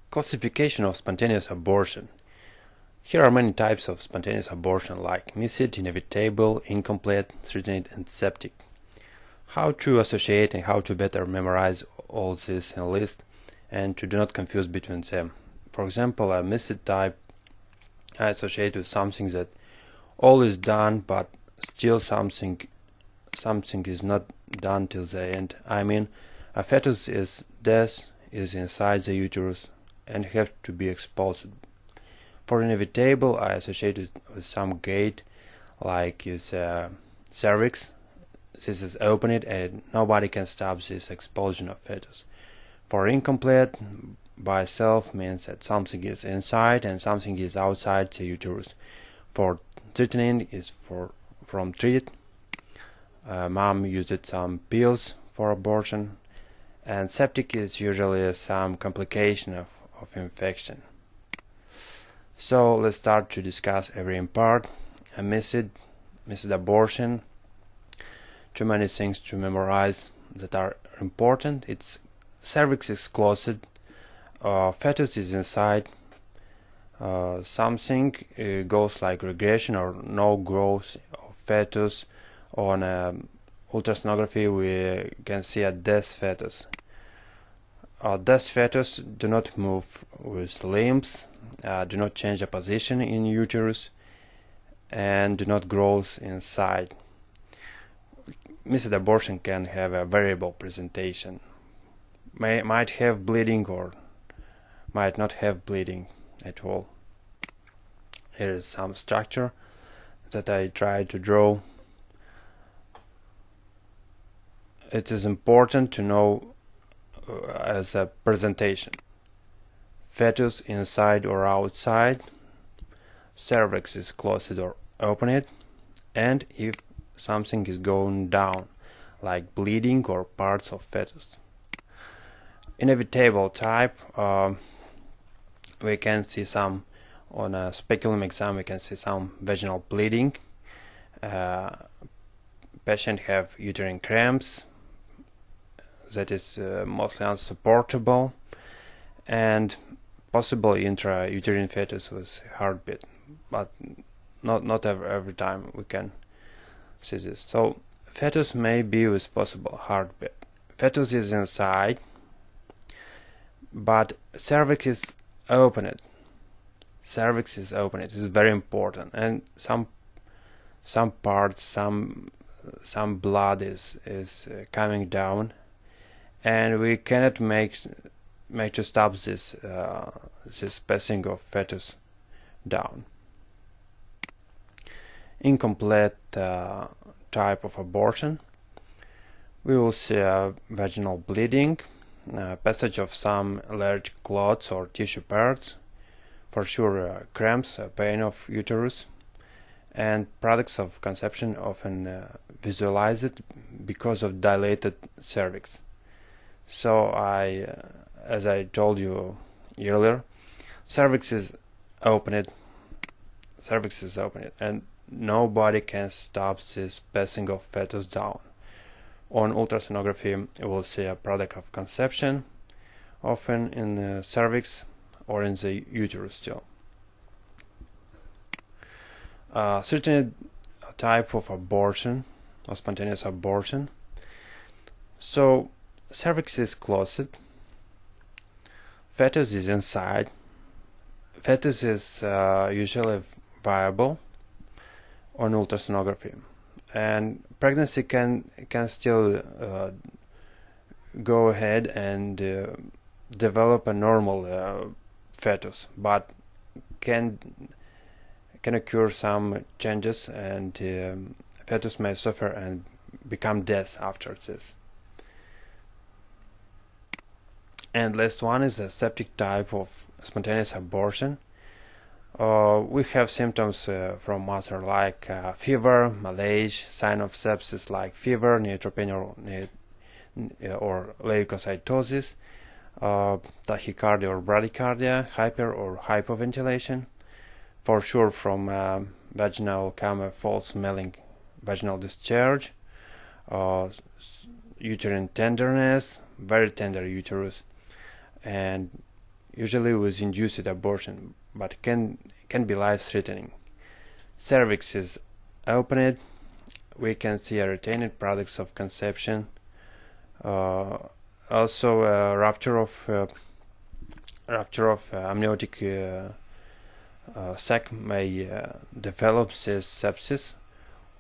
Classification of spontaneous abortion. Here are many types of spontaneous abortion like missed, inevitable, incomplete, threatened, and septic. How to associate and how to better memorize all this in a list and to do not confuse between them. For example, a missed type I associate with something that all is done but still something is not done till the end. I mean, a fetus is dead, is inside the uterus and have to be exposed. For inevitable, I associate it with some gate, like is cervix. This is opened and nobody can stop this expulsion of fetus. For incomplete, by itself means that something is inside and something is outside the uterus. For threatening is from treat. Mom used some pills for abortion, and septic is usually some complication of infection. So let's start to discuss every part. A missed abortion. Too many things to memorize that are important. It's cervix is closed, fetus is inside, something goes like regression or no growth of fetus. On ultrasonography we can see a dead fetus. Dead fetus do not move with limbs, do not change a position in uterus, and do not grow inside. Missed abortion can have a variable presentation. Might have bleeding or might not have bleeding at all. Here is some structure that I tried to draw. It is important to know as a presentation. Fetus inside or outside, cervix is closed or opened, and if something is going down, like bleeding or parts of fetus. Inevitable type, we can see some on a speculum exam. We can see some vaginal bleeding. Patient have uterine cramps. That is mostly unsupportable, and possible intrauterine fetus with heartbeat, but not every time we can see this. So fetus may be with possible heartbeat. Fetus is inside, but cervix is opened. Cervix is opened. It is very important, and some parts, some blood is coming down, and we cannot make to stop this passing of fetus down. Incomplete type of abortion. We will see vaginal bleeding, passage of some large clots or tissue parts, for sure cramps, pain of uterus, and products of conception often visualized because of dilated cervix. So as I told you earlier, cervix is opened, and nobody can stop this passing of fetus down. On ultrasonography, you will see a product of conception, often in the cervix or in the uterus still. Certain type of abortion, or spontaneous abortion. So cervix is closed, fetus is inside, fetus is usually viable on ultrasonography, and pregnancy can still go ahead and develop a normal fetus, but can occur some changes, and fetus may suffer and become dead after this. And last one is a septic type of spontaneous abortion. We have symptoms from mother like fever, malaise, sign of sepsis like fever, neutropenia or leukocytosis, tachycardia or bradycardia, hyper or hypoventilation. For sure from vaginal come a foul-smelling vaginal discharge, uterine tenderness, very tender uterus, and usually with induced abortion, but can be life-threatening. Cervix is opened. We can see a retained products of conception. Also, a rupture of amniotic sac may develop as sepsis,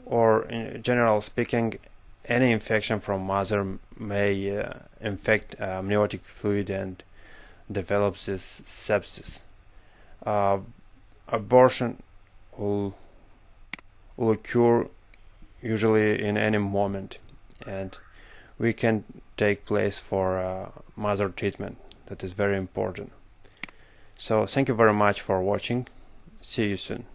or in general speaking, any infection from mother may infect amniotic fluid and develops as sepsis. Abortion will occur usually in any moment, and we can take place for mother treatment. That is very important. So thank you very much for watching. See you soon.